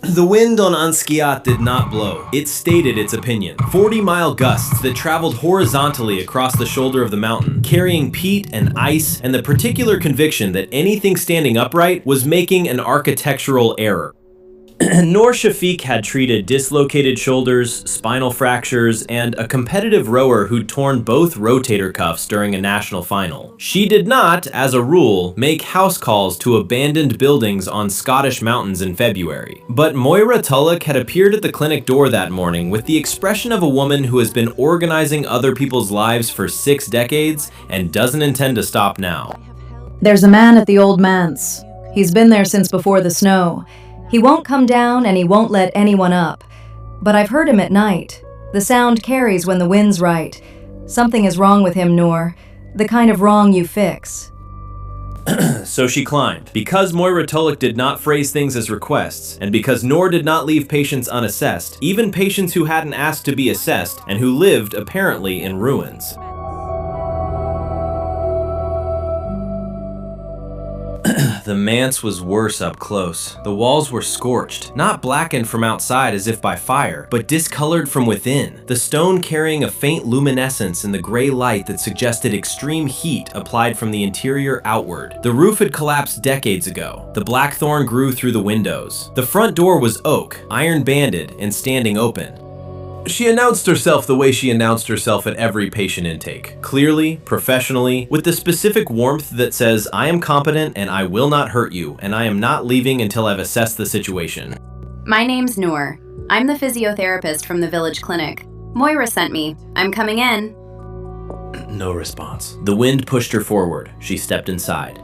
The wind on Anskiat did not blow. It stated its opinion. 40-mile gusts that traveled horizontally across the shoulder of the mountain, carrying peat and ice and the particular conviction that anything standing upright was making an architectural error. Noor Shafiq had treated dislocated shoulders, spinal fractures, and a competitive rower who'd torn both rotator cuffs during a national final. She did not, as a rule, make house calls to abandoned buildings on Scottish mountains in February. But Moira Tulloch had appeared at the clinic door that morning with the expression of a woman who has been organizing other people's lives for 6 decades and doesn't intend to stop now. There's a man at the old Manse. He's been there since before the snow. He won't come down and he won't let anyone up. But I've heard him at night. The sound carries when the wind's right. Something is wrong with him, Noor. The kind of wrong you fix. So she climbed. Because Moira Tulloch did not phrase things as requests, and because Noor did not leave patients unassessed, even patients who hadn't asked to be assessed and who lived, apparently, in ruins. The manse was worse up close. The walls were scorched, not blackened from outside as if by fire, but discolored from within, the stone carrying a faint luminescence in the gray light that suggested extreme heat applied from the interior outward. The roof had collapsed decades ago. The blackthorn grew through the windows. The front door was oak, iron-banded, and standing open. She announced herself the way she announced herself at every patient intake. Clearly, professionally, with the specific warmth that says, I am competent and I will not hurt you, and I am not leaving until I've assessed the situation. My name's Noor. I'm the physiotherapist from the village clinic. Moira sent me. I'm coming in. No response. The wind pushed her forward. She stepped inside.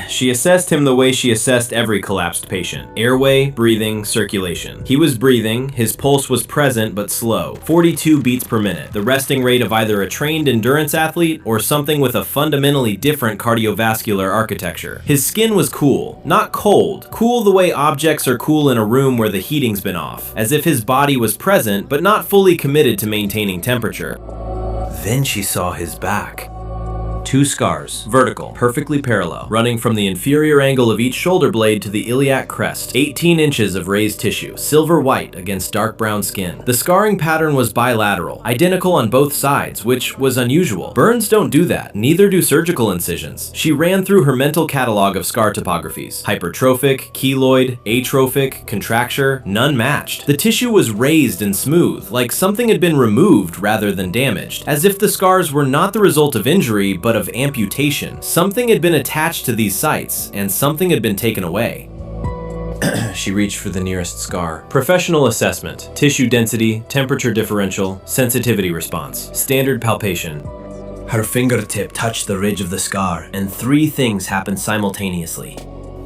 She assessed him the way she assessed every collapsed patient. Airway, breathing, circulation. He was breathing, his pulse was present but slow, 42 beats per minute, the resting rate of either a trained endurance athlete or something with a fundamentally different cardiovascular architecture. His skin was cool, not cold. Cool the way objects are cool in a room where the heating's been off, as if his body was present but not fully committed to maintaining temperature. Then she saw his back. 2 scars, vertical, perfectly parallel, running from the inferior angle of each shoulder blade to the iliac crest. 18 inches of raised tissue, silver white against dark brown skin. The scarring pattern was bilateral, identical on both sides, which was unusual. Burns don't do that, neither do surgical incisions. She ran through her mental catalog of scar topographies. Hypertrophic, keloid, atrophic, contracture, none matched. The tissue was raised and smooth, like something had been removed rather than damaged, as if the scars were not the result of injury, but of amputation. Something had been attached to these sites, and something had been taken away. She reached for the nearest scar. Professional assessment, tissue density, temperature differential, sensitivity response, standard palpation. Her fingertip touched the ridge of the scar, and 3 things happened simultaneously.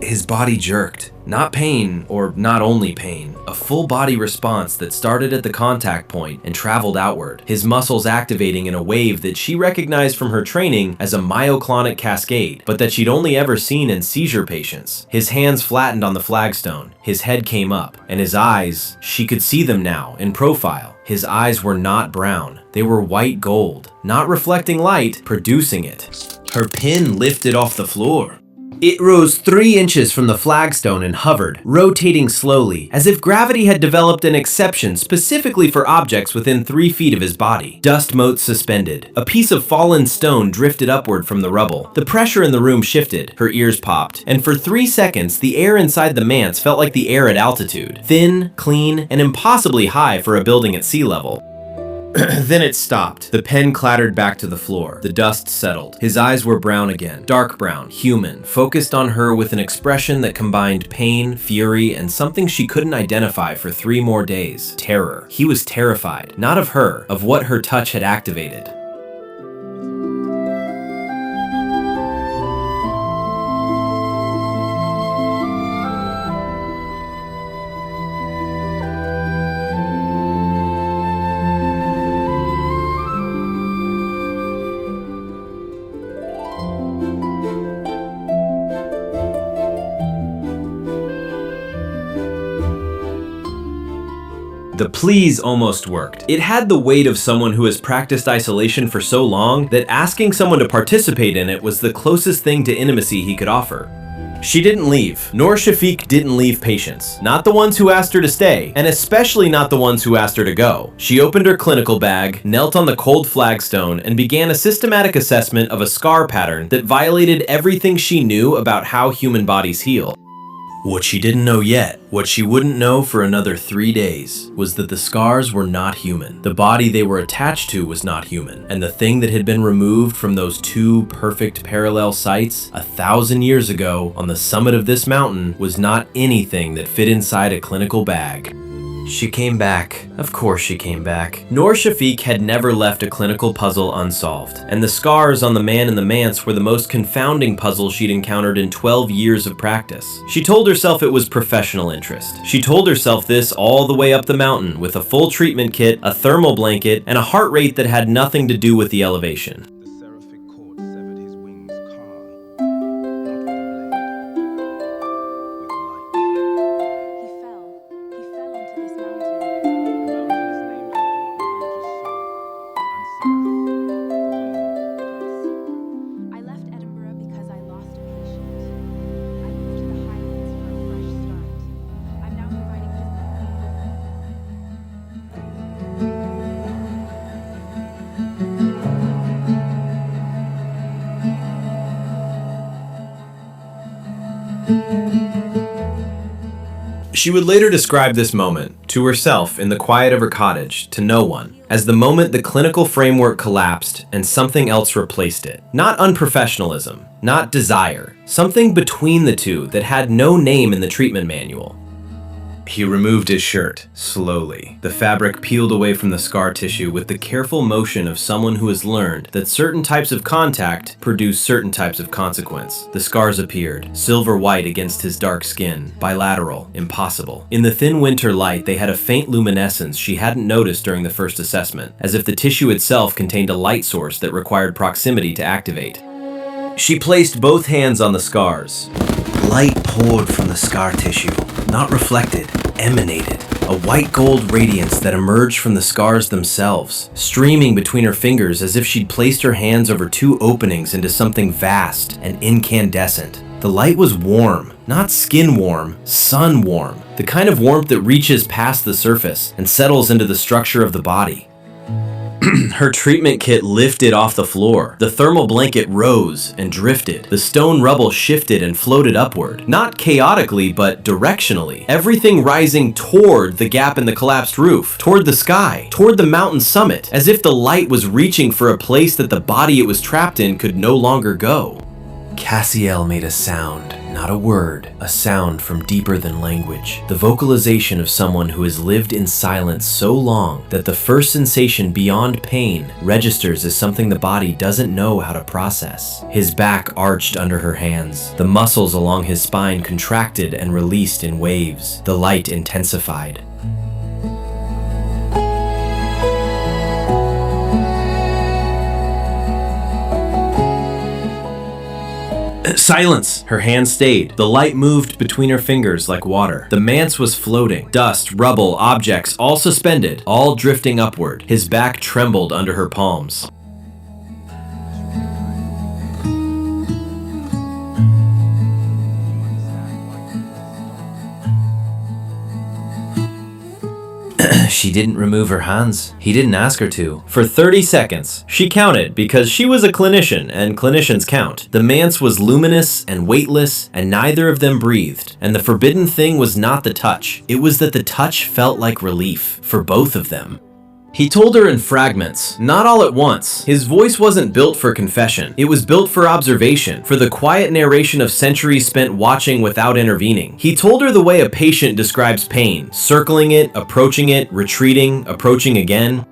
His body jerked. Not pain, or not only pain, a full body response that started at the contact point and traveled outward, his muscles activating in a wave that she recognized from her training as a myoclonic cascade, but that she'd only ever seen in seizure patients. His hands flattened on the flagstone, his head came up, and his eyes, she could see them now, in profile. His eyes were not brown, they were white gold, not reflecting light, producing it. Her pin lifted off the floor. It rose 3 inches from the flagstone and hovered, rotating slowly, as if gravity had developed an exception specifically for objects within 3 feet of his body. Dust motes suspended. A piece of fallen stone drifted upward from the rubble. The pressure in the room shifted. Her ears popped, and for 3 seconds, the air inside the manse felt like the air at altitude. Thin, clean, and impossibly high for a building at sea level. Then it stopped. The pen clattered back to the floor. The dust settled. His eyes were brown again. Dark brown, human, focused on her with an expression that combined pain, fury, and something she couldn't identify for 3 more days. Terror. He was terrified. Not of her, of what her touch had activated. The please almost worked. It had the weight of someone who has practiced isolation for so long that asking someone to participate in it was the closest thing to intimacy he could offer. She didn't leave. Noor Shafiq didn't leave patients. Not the ones who asked her to stay, and especially not the ones who asked her to go. She opened her clinical bag, knelt on the cold flagstone, and began a systematic assessment of a scar pattern that violated everything she knew about how human bodies heal. What she didn't know yet, what she wouldn't know for another 3 days, was that the scars were not human. The body they were attached to was not human, and the thing that had been removed from those two perfect parallel sites 1,000 years ago on the summit of this mountain was not anything that fit inside a clinical bag. She came back. Of course she came back. Noor Shafiq had never left a clinical puzzle unsolved, and the scars on the man in the manse were the most confounding puzzle she'd encountered in 12 years of practice. She told herself it was professional interest. She told herself this all the way up the mountain with a full treatment kit, a thermal blanket, and a heart rate that had nothing to do with the elevation. The Seraphic Warden severed his wings calm, not with a blade, with light. He fell onto this mountain. The mountain is named after what the villagers saw, and Seraph, the winged goddess. I left Edinburgh because I lost a patient. I moved to the Highlands for a fresh start. I'm now providing She would later describe this moment, to herself in the quiet of her cottage, to no one, as the moment the clinical framework collapsed and something else replaced it. Not unprofessionalism, not desire, something between the two that had no name in the treatment manual. He removed his shirt, slowly. The fabric peeled away from the scar tissue with the careful motion of someone who has learned that certain types of contact produce certain types of consequence. The scars appeared, silver white against his dark skin, bilateral, impossible. In the thin winter light, they had a faint luminescence she hadn't noticed during the first assessment, as if the tissue itself contained a light source that required proximity to activate. She placed both hands on the scars. Light poured from the scar tissue, not reflected, emanated. A white gold radiance that emerged from the scars themselves, streaming between her fingers as if she'd placed her hands over two openings into something vast and incandescent. The light was warm, not skin warm, sun warm, the kind of warmth that reaches past the surface and settles into the structure of the body. Her treatment kit lifted off the floor. The thermal blanket rose and drifted. The stone rubble shifted and floated upward. Not chaotically, but directionally. Everything rising toward the gap in the collapsed roof, toward the sky, toward the mountain summit, as if the light was reaching for a place that the body it was trapped in could no longer go. Cassiel made a sound, not a word, a sound from deeper than language. The vocalization of someone who has lived in silence so long that the first sensation beyond pain registers as something the body doesn't know how to process. His back arched under her hands. The muscles along his spine contracted and released in waves. The light intensified. Silence! Her hand stayed. The light moved between her fingers like water. The manse was floating. Dust, rubble, objects, all suspended, all drifting upward. His back trembled under her palms. She didn't remove her hands. He didn't ask her to. For 30 seconds, she counted because she was a clinician and clinicians count. The manse was luminous and weightless and neither of them breathed. And the forbidden thing was not the touch. It was that the touch felt like relief for both of them. He told her in fragments, not all at once. His voice wasn't built for confession. It was built for observation, for the quiet narration of centuries spent watching without intervening. He told her the way a patient describes pain, circling it, retreating, approaching again.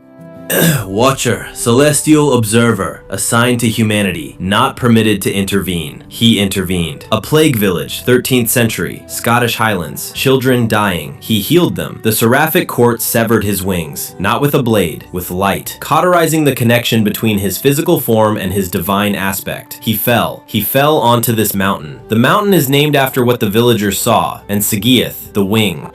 Watcher, celestial observer, assigned to humanity, not permitted to intervene. He intervened. A plague village, 13th century, Scottish Highlands, children dying. He healed them. The Seraphic court severed his wings, not with a blade, with light, cauterizing the connection between his physical form and his divine aspect. He fell onto this mountain. The mountain is named after what the villagers saw, and Sagieth, the wing.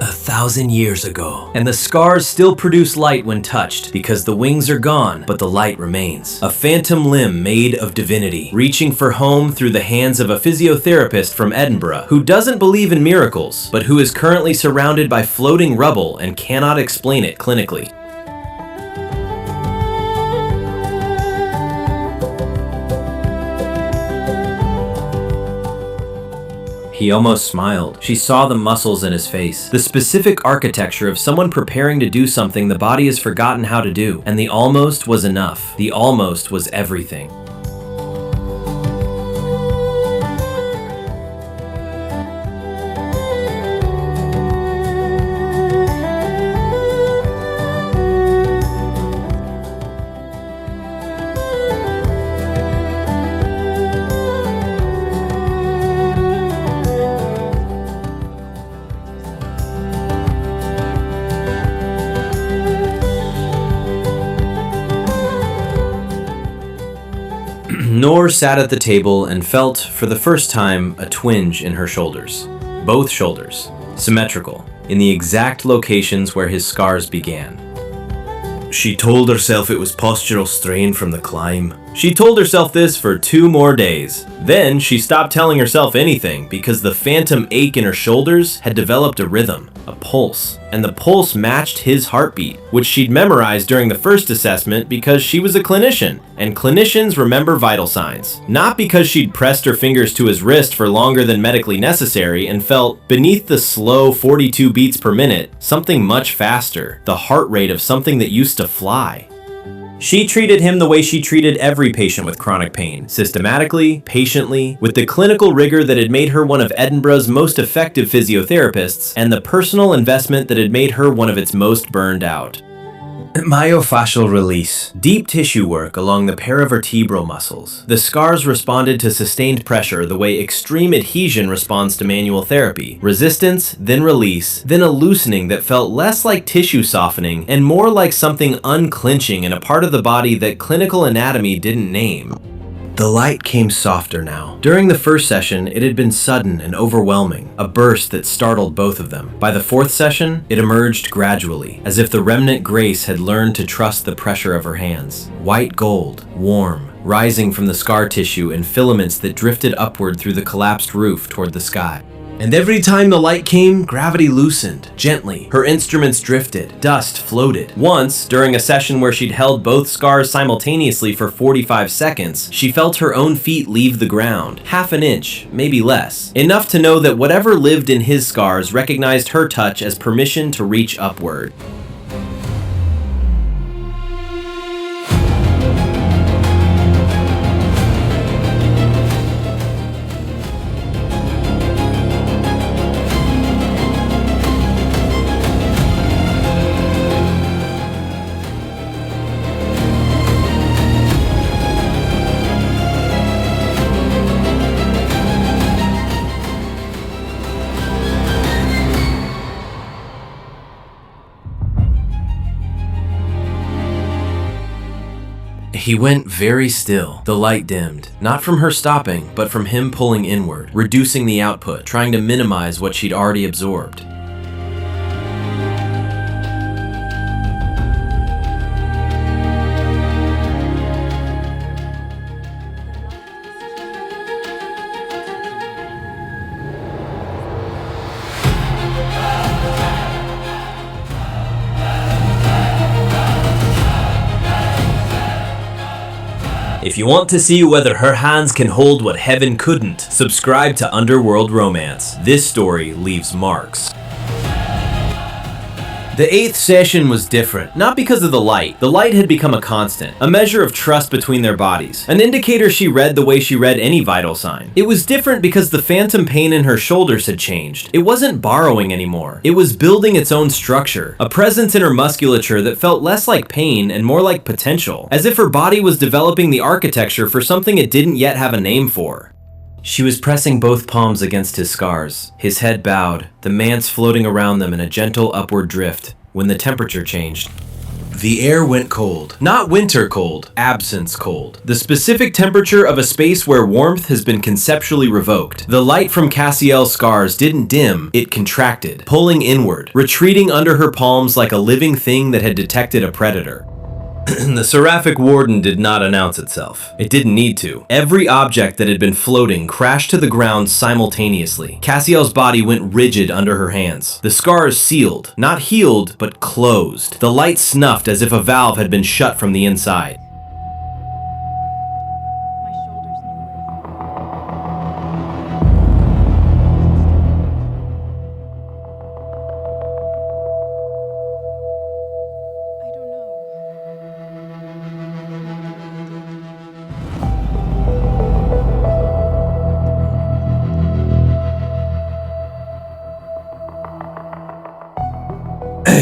1,000 years ago. And the scars still produce light when touched because the wings are gone, but the light remains. A phantom limb made of divinity, reaching for home through the hands of a physiotherapist from Edinburgh who doesn't believe in miracles, but who is currently surrounded by floating rubble and cannot explain it clinically. He almost smiled. She saw the muscles in his face, the specific architecture of someone preparing to do something the body has forgotten how to do. And the almost was enough. The almost was everything. Noor sat at the table and felt, for the first time, a twinge in her shoulders. Both shoulders, symmetrical, in the exact locations where his scars began. She told herself it was postural strain from the climb. She told herself this for 2 more days. Then she stopped telling herself anything because the phantom ache in her shoulders had developed a rhythm, a pulse, and the pulse matched his heartbeat, which she'd memorized during the first assessment because she was a clinician, and clinicians remember vital signs. Not because she'd pressed her fingers to his wrist for longer than medically necessary and felt, beneath the slow 42 beats per minute, something much faster, the heart rate of something that used to fly. She treated him the way she treated every patient with chronic pain, systematically, patiently, with the clinical rigor that had made her one of Edinburgh's most effective physiotherapists, and the personal investment that had made her one of its most burned out. Myofascial release. Deep tissue work along the paravertebral muscles. The scars responded to sustained pressure the way extreme adhesion responds to manual therapy. Resistance, then release, then a loosening that felt less like tissue softening and more like something unclenching in a part of the body that clinical anatomy didn't name. The light came softer now. During the first session, it had been sudden and overwhelming, a burst that startled both of them. By the 4th session, it emerged gradually, as if the remnant Grace had learned to trust the pressure of her hands. White gold, warm, rising from the scar tissue in filaments that drifted upward through the collapsed roof toward the sky. And every time the light came, gravity loosened, gently. Her instruments drifted, dust floated. Once, during a session where she'd held both scars simultaneously for 45 seconds, she felt her own feet leave the ground, half an inch, maybe less. Enough to know that whatever lived in his scars recognized her touch as permission to reach upward. He went very still. The light dimmed, not from her stopping, but from him pulling inward, reducing the output, trying to minimize what she'd already absorbed. If you want to see whether her hands can hold what heaven couldn't, subscribe to Underworld Romance. This story leaves marks. The 8th session was different, not because of the light. The light had become a constant, a measure of trust between their bodies, an indicator she read the way she read any vital sign. It was different because the phantom pain in her shoulders had changed. It wasn't borrowing anymore. It was building its own structure, a presence in her musculature that felt less like pain and more like potential, as if her body was developing the architecture for something it didn't yet have a name for. She was pressing both palms against his scars, his head bowed, the manse floating around them in a gentle upward drift, when the temperature changed. The air went cold. Not winter cold, absence cold. The specific temperature of a space where warmth has been conceptually revoked. The light from Cassiel's scars didn't dim, it contracted, pulling inward, retreating under her palms like a living thing that had detected a predator. The Seraphic Warden did not announce itself. It didn't need to. Every object that had been floating crashed to the ground simultaneously. Cassiel's body went rigid under her hands. The scars sealed, not healed, but closed. The light snuffed as if a valve had been shut from the inside. My shoulders knew where you were. I don't know.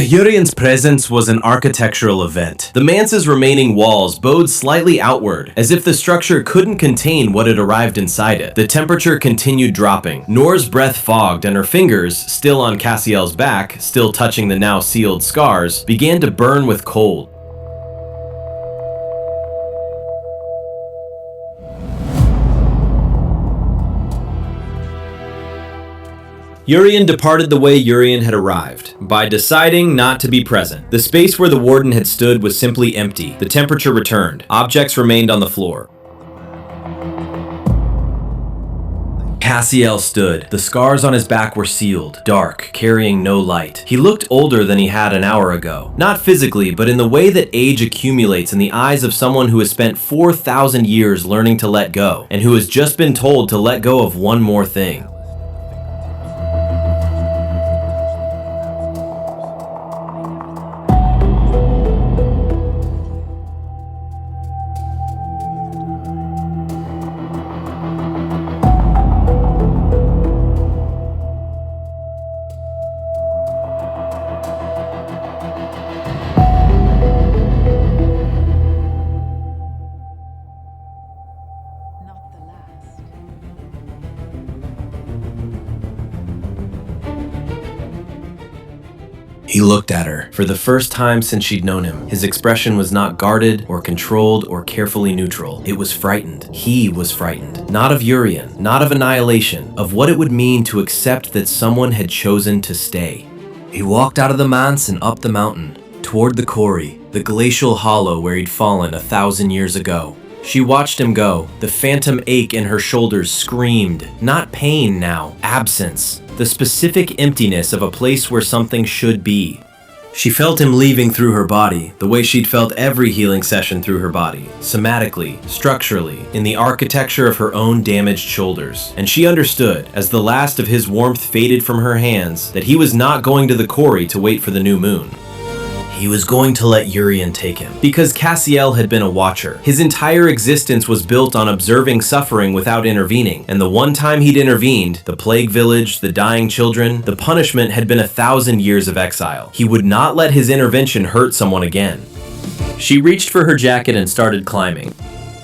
Urian's presence was an architectural event. The Manse's remaining walls bowed slightly outward, as if the structure couldn't contain what had arrived inside it. The temperature continued dropping. Noor's breath fogged, and her fingers, still on Cassiel's back, still touching the now sealed scars, began to burn with cold. Urian departed the way Urian had arrived, by deciding not to be present. The space where the warden had stood was simply empty. The temperature returned. Objects remained on the floor. Cassiel stood. The scars on his back were sealed, dark, carrying no light. He looked older than he had an hour ago. Not physically, but in the way that age accumulates in the eyes of someone who has spent 4,000 years learning to let go, and who has just been told to let go of one more thing. Not the last. He looked at her. For the first time since she'd known him, his expression was not guarded or controlled or carefully neutral. It was frightened. He was frightened. Not of Urian, not of annihilation, of what it would mean to accept that someone had chosen to stay. He walked out of the manse and up the mountain, toward the quarry, the glacial hollow where he'd fallen 1,000 years ago. She watched him go. The phantom ache in her shoulders screamed. Not pain now, absence. The specific emptiness of a place where something should be. She felt him leaving through her body, the way she'd felt every healing session through her body, somatically, structurally, in the architecture of her own damaged shoulders. And she understood, as the last of his warmth faded from her hands, that he was not going to the quarry to wait for the new moon. He was going to let Urian take him. Because Cassiel had been a watcher. His entire existence was built on observing suffering without intervening. And the one time he'd intervened, the plague village, the dying children, the punishment had been 1,000 years of exile. He would not let his intervention hurt someone again. She reached for her jacket and started climbing.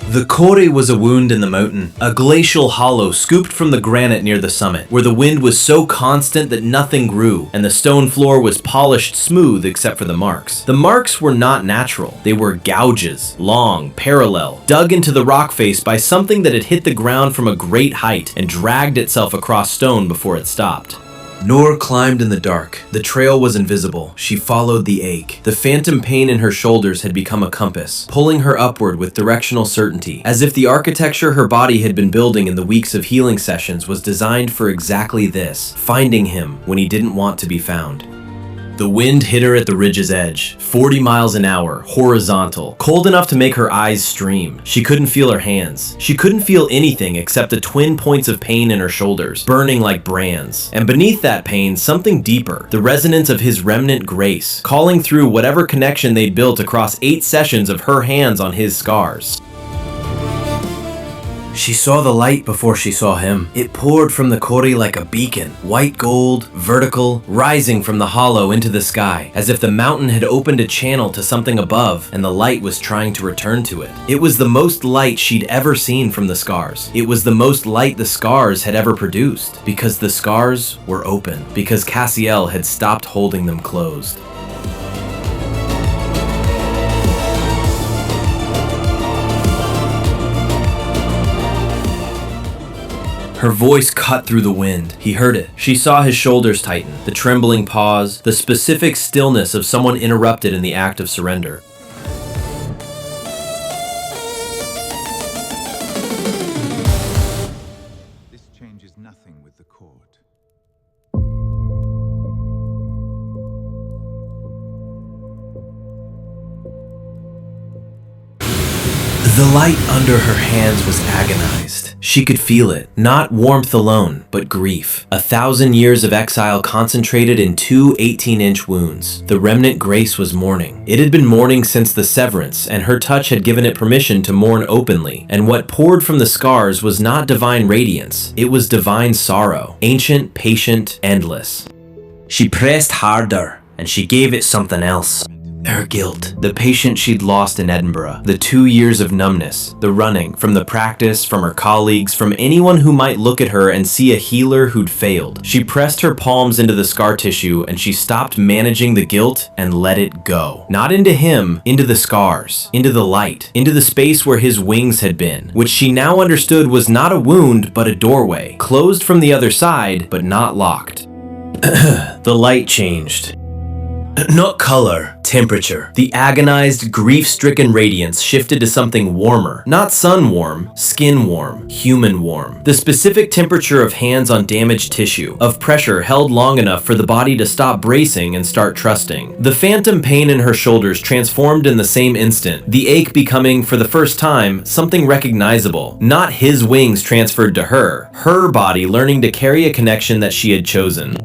The quarry was a wound in the mountain, a glacial hollow scooped from the granite near the summit, where the wind was so constant that nothing grew, and the stone floor was polished smooth except for the marks. The marks were not natural. They were gouges, long, parallel, dug into the rock face by something that had hit the ground from a great height and dragged itself across stone before it stopped. Noor climbed in the dark. The trail was invisible. She followed the ache. The phantom pain in her shoulders had become a compass, pulling her upward with directional certainty, as if the architecture her body had been building in the weeks of healing sessions was designed for exactly this, finding him when he didn't want to be found. The wind hit her at the ridge's edge, 40 miles an hour, horizontal, cold enough to make her eyes stream. She couldn't feel her hands. She couldn't feel anything except the twin points of pain in her shoulders, burning like brands. And beneath that pain, something deeper, the resonance of his remnant grace, calling through whatever connection they'd built across 8 sessions of her hands on his scars. She saw the light before she saw him. It poured from the quarry like a beacon, white gold, vertical, rising from the hollow into the sky, as if the mountain had opened a channel to something above and the light was trying to return to it. It was the most light she'd ever seen from the scars. It was the most light the scars had ever produced, because the scars were open, because Cassiel had stopped holding them closed. Her voice cut through the wind. He heard it. She saw his shoulders tighten, the trembling pause, the specific stillness of someone interrupted in the act of surrender. This changes nothing with the court. The light under her hands was agonized. She could feel it. Not warmth alone, but grief. 1,000 years of exile concentrated in two 18-inch wounds. The remnant grace was mourning. It had been mourning since the severance, and her touch had given it permission to mourn openly. And what poured from the scars was not divine radiance. It was divine sorrow. Ancient, patient, endless. She pressed harder, and she gave it something else. Her guilt, the patient she'd lost in Edinburgh, the 2 years of numbness, the running, from the practice, from her colleagues, from anyone who might look at her and see a healer who'd failed. She pressed her palms into the scar tissue and she stopped managing the guilt and let it go. Not into him, into the scars, into the light, into the space where his wings had been, which she now understood was not a wound but a doorway, closed from the other side but not locked. The light changed. Not color, temperature. The agonized, grief-stricken radiance shifted to something warmer. Not sun warm, skin warm, human warm. The specific temperature of hands on damaged tissue, of pressure held long enough for the body to stop bracing and start trusting. The phantom pain in her shoulders transformed in the same instant, the ache becoming, for the first time, something recognizable. Not his wings transferred to her body learning to carry a connection that she had chosen.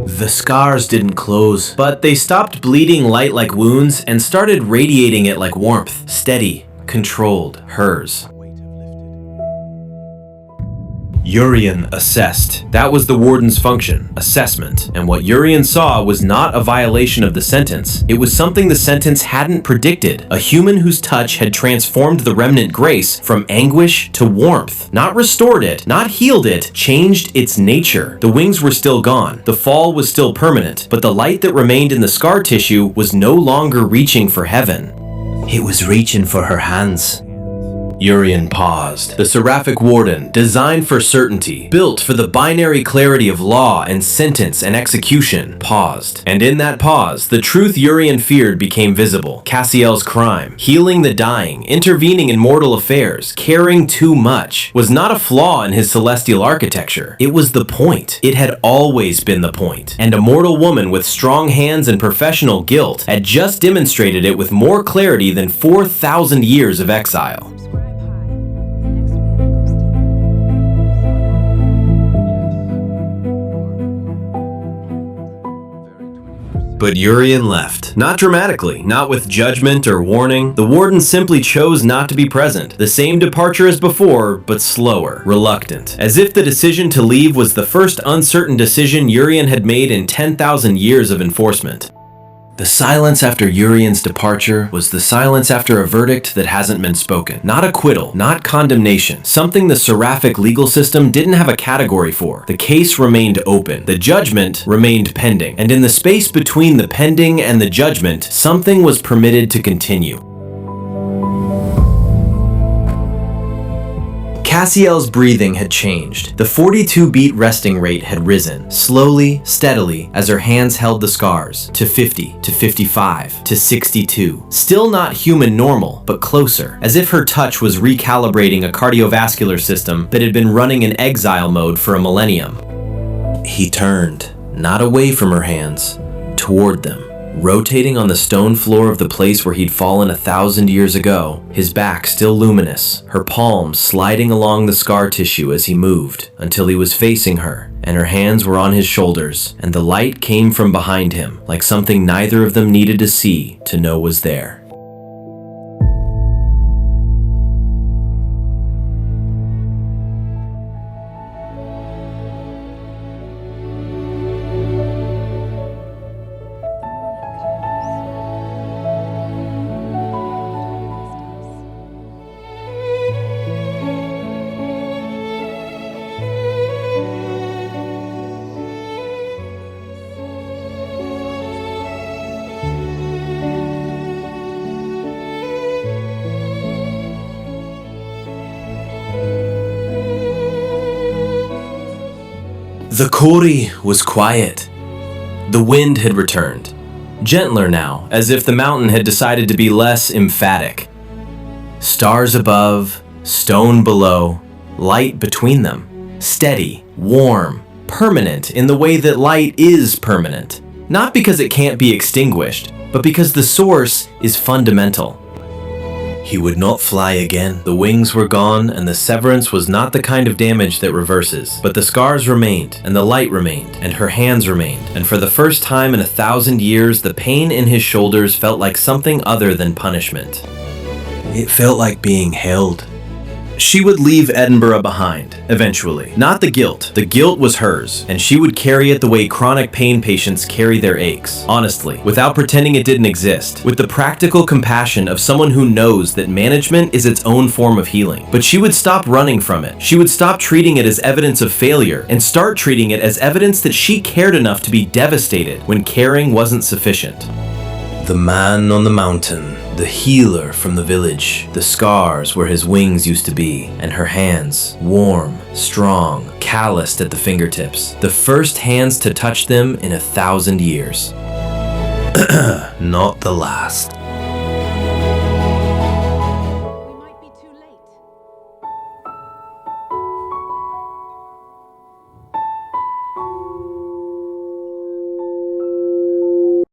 The scars didn't close, but they stopped bleeding light like wounds and started radiating it like warmth, steady, controlled, hers. Urian assessed. That was the warden's function, assessment. And what Urian saw was not a violation of the sentence. It was something the sentence hadn't predicted. A human whose touch had transformed the remnant grace from anguish to warmth. Not restored it, not healed it, changed its nature. The wings were still gone. The fall was still permanent, but the light that remained in the scar tissue was no longer reaching for heaven. It was reaching for her hands. Urian paused. The Seraphic Warden, designed for certainty, built for the binary clarity of law and sentence and execution, paused. And in that pause, the truth Urian feared became visible. Cassiel's crime, healing the dying, intervening in mortal affairs, caring too much, was not a flaw in his celestial architecture. It was the point. It had always been the point. And a mortal woman with strong hands and professional guilt had just demonstrated it with more clarity than 4,000 years of exile. But Urian left. Not dramatically, not with judgment or warning. The warden simply chose not to be present. The same departure as before, but slower, reluctant. As if the decision to leave was the first uncertain decision Urian had made in 10,000 years of enforcement. The silence after Urian's departure was the silence after a verdict that hasn't been spoken. Not acquittal, not condemnation. Something the Seraphic legal system didn't have a category for. The case remained open. The judgment remained pending. And in the space between the pending and the judgment, something was permitted to continue. Cassiel's breathing had changed. The 42-beat resting rate had risen, slowly, steadily, as her hands held the scars, to 50, to 55, to 62. Still not human normal, but closer, as if her touch was recalibrating a cardiovascular system that had been running in exile mode for a millennium. He turned, not away from her hands, toward them. Rotating on the stone floor of the place where he'd fallen 1,000 years ago, his back still luminous, her palms sliding along the scar tissue as he moved, until he was facing her, and her hands were on his shoulders, and the light came from behind him, like something neither of them needed to see to know was there. The Kori was quiet. The wind had returned, gentler now, as if the mountain had decided to be less emphatic. Stars above, stone below, light between them. Steady, warm, permanent in the way that light is permanent. Not because it can't be extinguished, but because the source is fundamental. He would not fly again. The wings were gone, and the severance was not the kind of damage that reverses. But the scars remained, and the light remained, and her hands remained. And for the first time in 1,000 years, the pain in his shoulders felt like something other than punishment. It felt like being held. She would leave Edinburgh behind, eventually. Not the guilt. The guilt was hers, and she would carry it the way chronic pain patients carry their aches. Honestly, without pretending it didn't exist. With the practical compassion of someone who knows that management is its own form of healing. But she would stop running from it. She would stop treating it as evidence of failure, and start treating it as evidence that she cared enough to be devastated when caring wasn't sufficient. The man on the mountain, the healer from the village, the scars where his wings used to be, and her hands, warm, strong, calloused at the fingertips, the first hands to touch them in 1,000 years. Not the last.